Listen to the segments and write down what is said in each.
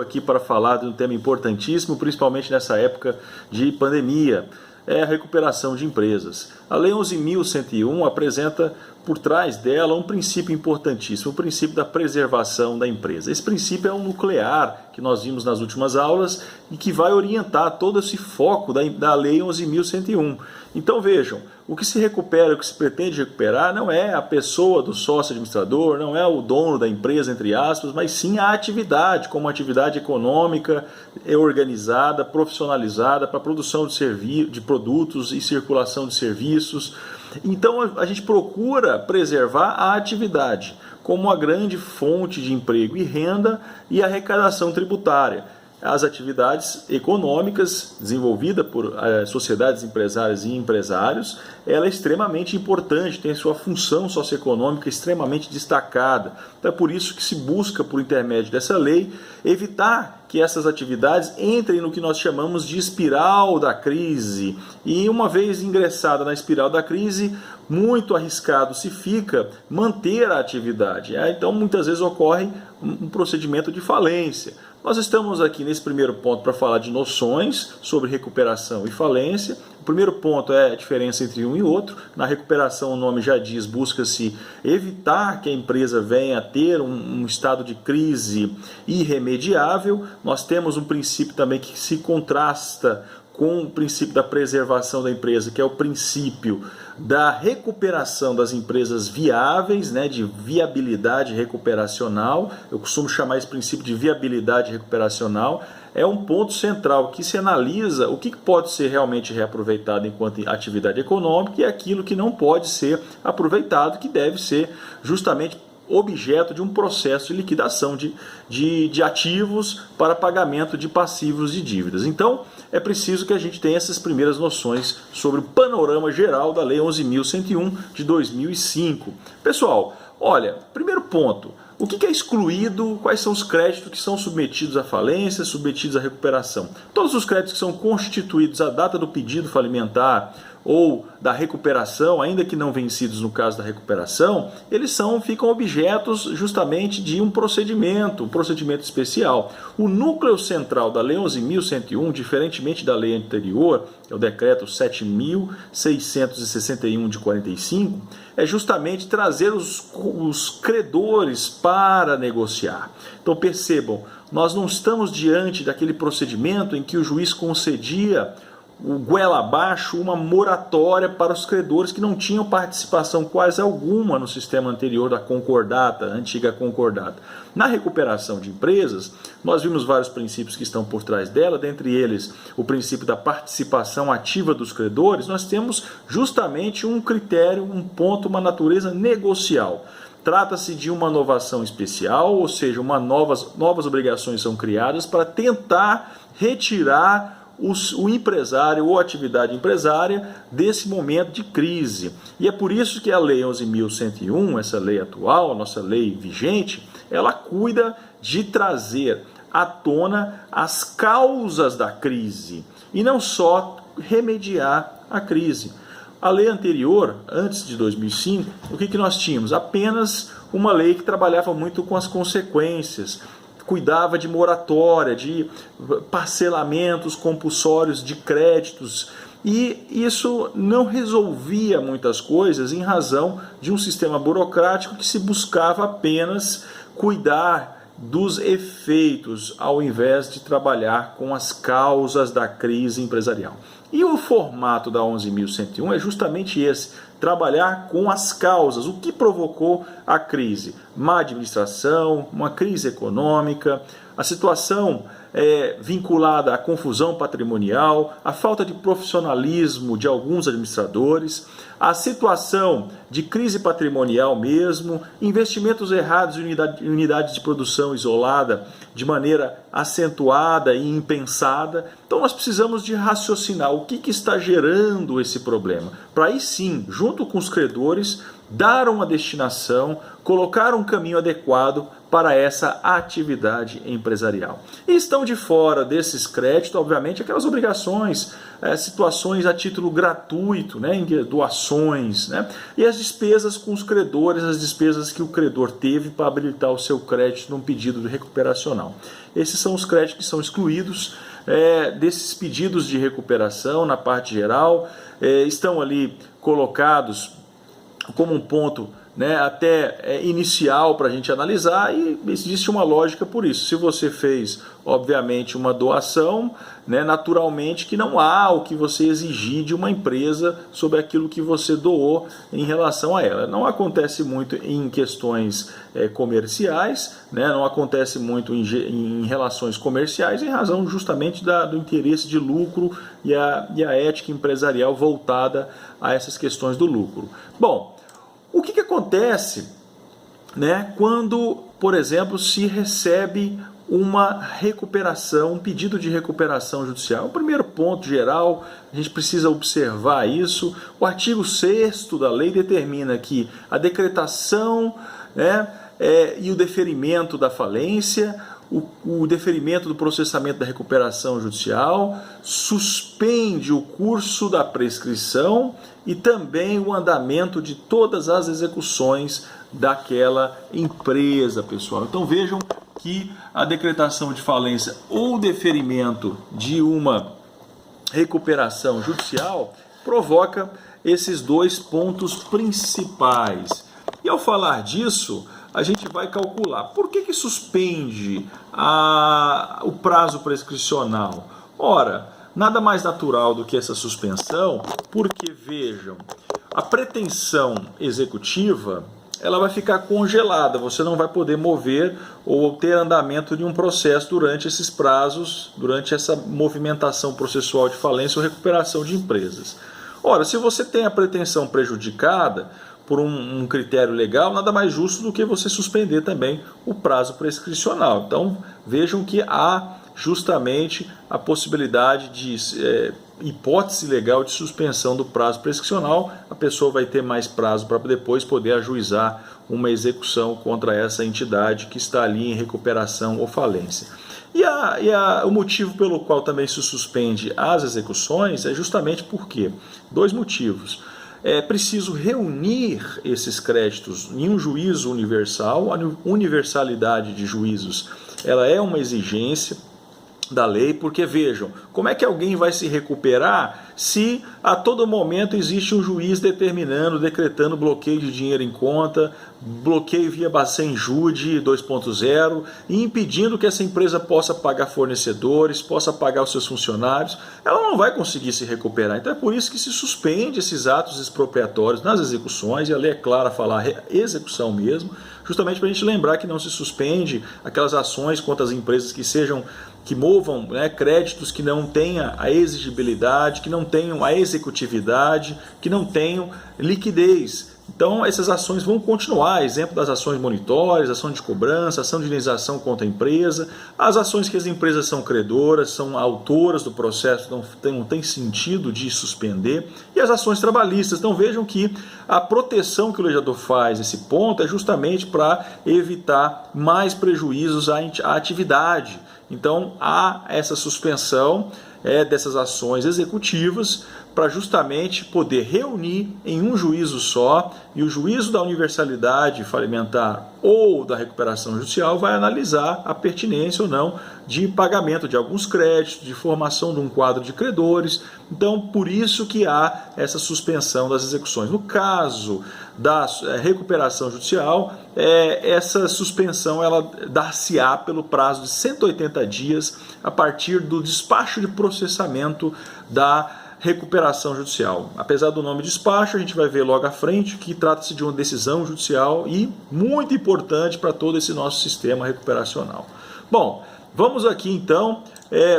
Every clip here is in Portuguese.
aqui para falar de um tema importantíssimo, principalmente nessa época de pandemia, é a recuperação de empresas. A Lei 11.101 apresenta por trás dela um princípio importantíssimo, o princípio da preservação da empresa. Esse princípio é um nuclear que nós vimos nas últimas aulas e que vai orientar todo esse foco da Lei 11.101. Então vejam, o que se recupera, o que se pretende recuperar não é a pessoa do sócio administrador, não é o dono da empresa, entre aspas, mas sim a atividade, como atividade econômica organizada, profissionalizada para a produção de produtos e circulação de serviços. Então a gente procura preservar a atividade como uma grande fonte de emprego e renda e arrecadação tributária. As atividades econômicas desenvolvidas por sociedades empresárias e empresários, ela é extremamente importante, tem sua função socioeconômica extremamente destacada. Então é por isso que se busca, por intermédio dessa lei, evitar que essas atividades entrem no que nós chamamos de espiral da crise. E uma vez ingressada na espiral da crise, muito arriscado se fica manter a atividade. Então muitas vezes ocorre um procedimento de falência. Nós estamos aqui nesse primeiro ponto para falar de noções sobre recuperação e falência. O primeiro ponto é a diferença entre um e outro. Na recuperação, o nome já diz, busca-se evitar que a empresa venha a ter um estado de crise irremediável. Nós temos um princípio também que se contrasta com o princípio da preservação da empresa, que é o princípio da recuperação das empresas viáveis, de viabilidade recuperacional. Eu costumo chamar esse princípio de viabilidade recuperacional. É um ponto central que se analisa o que pode ser realmente reaproveitado enquanto atividade econômica e aquilo que não pode ser aproveitado, que deve ser justamente objeto de um processo de liquidação de ativos para pagamento de passivos de dívidas. Então, é preciso que a gente tenha essas primeiras noções sobre o panorama geral da Lei 11.101 de 2005. Pessoal, olha, primeiro ponto, o que é excluído, quais são os créditos que são submetidos à falência, submetidos à recuperação? Todos os créditos que são constituídos à data do pedido falimentar ou da recuperação, ainda que não vencidos no caso da recuperação, eles ficam objetos justamente de um procedimento especial. O núcleo central da Lei 11.101, diferentemente da lei anterior, é o decreto 7.661 de 45, é justamente trazer os credores para negociar. Então percebam, nós não estamos diante daquele procedimento em que o juiz concedia o goela abaixo uma moratória para os credores que não tinham participação quase alguma no sistema anterior da concordata, a antiga concordata. Na recuperação de empresas, nós vimos vários princípios que estão por trás dela, dentre eles o princípio da participação ativa dos credores. Nós temos justamente um critério, um ponto, uma natureza negocial. Trata-se de uma inovação especial, ou seja, novas obrigações são criadas para tentar retirar o empresário ou a atividade empresária desse momento de crise. E é por isso que a Lei 11.101, essa lei atual, a nossa lei vigente, ela cuida de trazer à tona as causas da crise e não só remediar a crise. A lei anterior, antes de 2005, o que nós tínhamos? Apenas uma lei que trabalhava muito com as consequências, cuidava de moratória, de parcelamentos compulsórios de créditos, e isso não resolvia muitas coisas em razão de um sistema burocrático que se buscava apenas cuidar dos efeitos ao invés de trabalhar com as causas da crise empresarial. E o formato da 11.101 é justamente esse, trabalhar com as causas, o que provocou a crise. Má administração, uma crise econômica, a situação vinculada à confusão patrimonial, a falta de profissionalismo de alguns administradores, a situação de crise patrimonial mesmo, investimentos errados em unidades de produção isolada de maneira acentuada e impensada. Então nós precisamos de raciocinar o que está gerando esse problema, para aí sim, junto com os credores, dar uma destinação, colocar um caminho adequado para essa atividade empresarial. E estão de fora desses créditos, obviamente, aquelas obrigações, situações a título gratuito, né, doações, né, e as despesas com os credores, as despesas que o credor teve para habilitar o seu crédito num pedido de recuperacional. Esses são os créditos que são excluídos desses pedidos de recuperação na parte geral, estão ali colocados como um ponto, né, até inicial para a gente analisar, e existe uma lógica por isso. Se você fez, obviamente, uma doação, né, naturalmente que não há o que você exigir de uma empresa sobre aquilo que você doou em relação a ela. Não acontece muito em questões comerciais, né, não acontece muito em relações comerciais, em razão justamente do interesse de lucro e a ética empresarial voltada a essas questões do lucro. Bom, o que acontece, né, quando, por exemplo, se recebe uma recuperação, um pedido de recuperação judicial? O primeiro ponto geral, a gente precisa observar isso. O artigo 6º da lei determina que a decretação, né, e o deferimento da falência, o deferimento do processamento da recuperação judicial, suspende o curso da prescrição e também o andamento de todas as execuções daquela empresa, pessoal. Então vejam que a decretação de falência ou deferimento de uma recuperação judicial provoca esses dois pontos principais. E ao falar disso, a gente vai calcular por que suspende o prazo prescricional. Ora, nada mais natural do que essa suspensão, porque, vejam, a pretensão executiva ela vai ficar congelada, você não vai poder mover ou ter andamento de um processo durante esses prazos, durante essa movimentação processual de falência ou recuperação de empresas. Ora, se você tem a pretensão prejudicada por um critério legal, nada mais justo do que você suspender também o prazo prescricional. Então, vejam que há justamente a possibilidade de hipótese legal de suspensão do prazo prescricional. A pessoa vai ter mais prazo para depois poder ajuizar uma execução contra essa entidade que está ali em recuperação ou falência. O motivo pelo qual também se suspende as execuções é justamente porque dois motivos. É preciso reunir esses créditos em um juízo universal. A universalidade de juízos ela é uma exigência da lei, porque vejam, como é que alguém vai se recuperar se a todo momento existe um juiz decretando bloqueio de dinheiro em conta, bloqueio via Bacen-Jude 2.0 e impedindo que essa empresa possa pagar fornecedores, possa pagar os seus funcionários? Ela não vai conseguir se recuperar. Então é por isso que se suspende esses atos expropriatórios nas execuções, e a lei é clara a falar execução mesmo, justamente para a gente lembrar que não se suspende aquelas ações contra as empresas que movam, né, créditos que não tenham a exigibilidade, que não tenham a executividade, que não tenham liquidez. Então essas ações vão continuar, exemplo das ações monitórias, ação de cobrança, ação de indenização contra a empresa, as ações que as empresas são credoras, são autoras do processo, não tem sentido de suspender, e as ações trabalhistas. Então vejam que a proteção que o legislador faz nesse ponto é justamente para evitar mais prejuízos à atividade. Então há essa suspensão dessas ações executivas para justamente poder reunir em um juízo só, e o juízo da universalidade falimentar ou da recuperação judicial vai analisar a pertinência ou não de pagamento de alguns créditos, de formação de um quadro de credores. Então, por isso que há essa suspensão das execuções. No caso da recuperação judicial, essa suspensão ela dar-se-á pelo prazo de 180 dias a partir do despacho de processamento da recuperação judicial. Apesar do nome despacho, a gente vai ver logo à frente que trata-se de uma decisão judicial e muito importante para todo esse nosso sistema recuperacional. Bom, vamos aqui então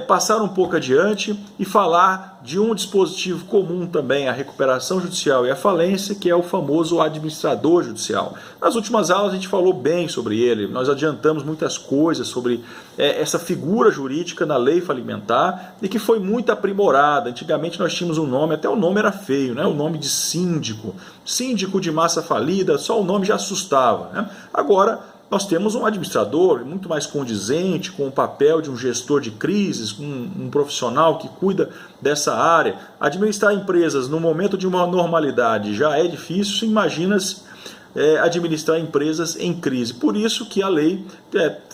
passar um pouco adiante e falar de um dispositivo comum também à recuperação judicial e à falência, que é o famoso administrador judicial. Nas últimas aulas a gente falou bem sobre ele, nós adiantamos muitas coisas sobre essa figura jurídica na lei falimentar e que foi muito aprimorada. Antigamente nós tínhamos um nome, até o nome era feio, né? O nome de síndico de massa falida, só o nome já assustava, né? Agora nós temos um administrador muito mais condizente com o papel de um gestor de crises, um profissional que cuida dessa área. Administrar empresas no momento de uma normalidade já é difícil, imagina-se administrar empresas em crise. Por isso que a lei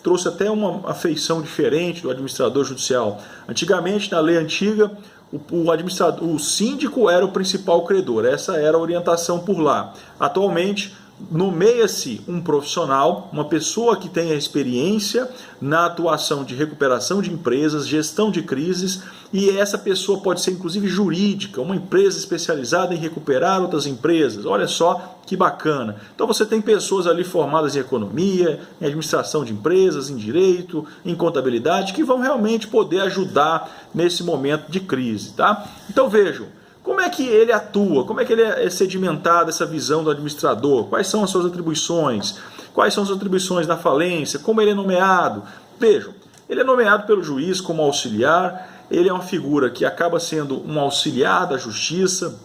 trouxe até uma afeição diferente do administrador judicial. Antigamente, na lei antiga, o síndico era o principal credor, essa era a orientação por lá. Atualmente, nomeia-se um profissional, uma pessoa que tenha experiência na atuação de recuperação de empresas, gestão de crises, e essa pessoa pode ser inclusive jurídica, uma empresa especializada em recuperar outras empresas. Olha só que bacana. Então você tem pessoas ali formadas em economia, em administração de empresas, em direito, em contabilidade, que vão realmente poder ajudar nesse momento de crise, tá? Então vejam, como é que ele atua? Como é que ele é sedimentado, essa visão do administrador? Quais são as suas atribuições? Quais são as atribuições na falência? Como ele é nomeado? Vejam, ele é nomeado pelo juiz como auxiliar, ele é uma figura que acaba sendo um auxiliar da justiça,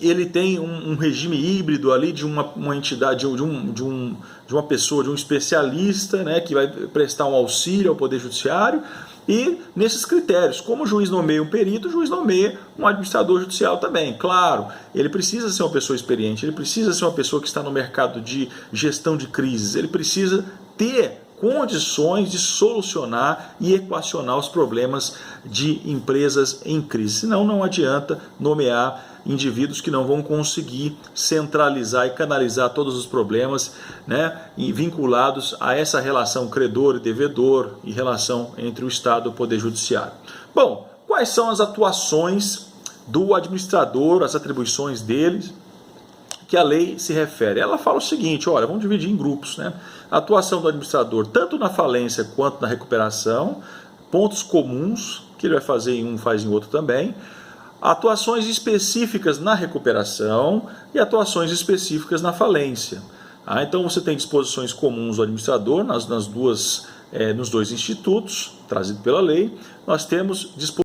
ele tem um regime híbrido ali de uma entidade, de uma pessoa, de um especialista, né, que vai prestar um auxílio ao Poder Judiciário. E nesses critérios, como o juiz nomeia um perito, o juiz nomeia um administrador judicial também. Claro, ele precisa ser uma pessoa experiente, ele precisa ser uma pessoa que está no mercado de gestão de crises, ele precisa ter condições de solucionar e equacionar os problemas de empresas em crise. Senão não adianta nomear indivíduos que não vão conseguir centralizar e canalizar todos os problemas, né, e vinculados a essa relação credor e devedor e relação entre o Estado e o Poder Judiciário. Bom, quais são as atuações do administrador, as atribuições dele, que a lei se refere? Ela fala o seguinte, olha, vamos dividir em grupos, né? A atuação do administrador, tanto na falência quanto na recuperação, pontos comuns, que ele vai fazer em um, faz em outro também, atuações específicas na recuperação e atuações específicas na falência. Então você tem disposições comuns do administrador nos dois institutos, trazido pela lei, nós temos disposições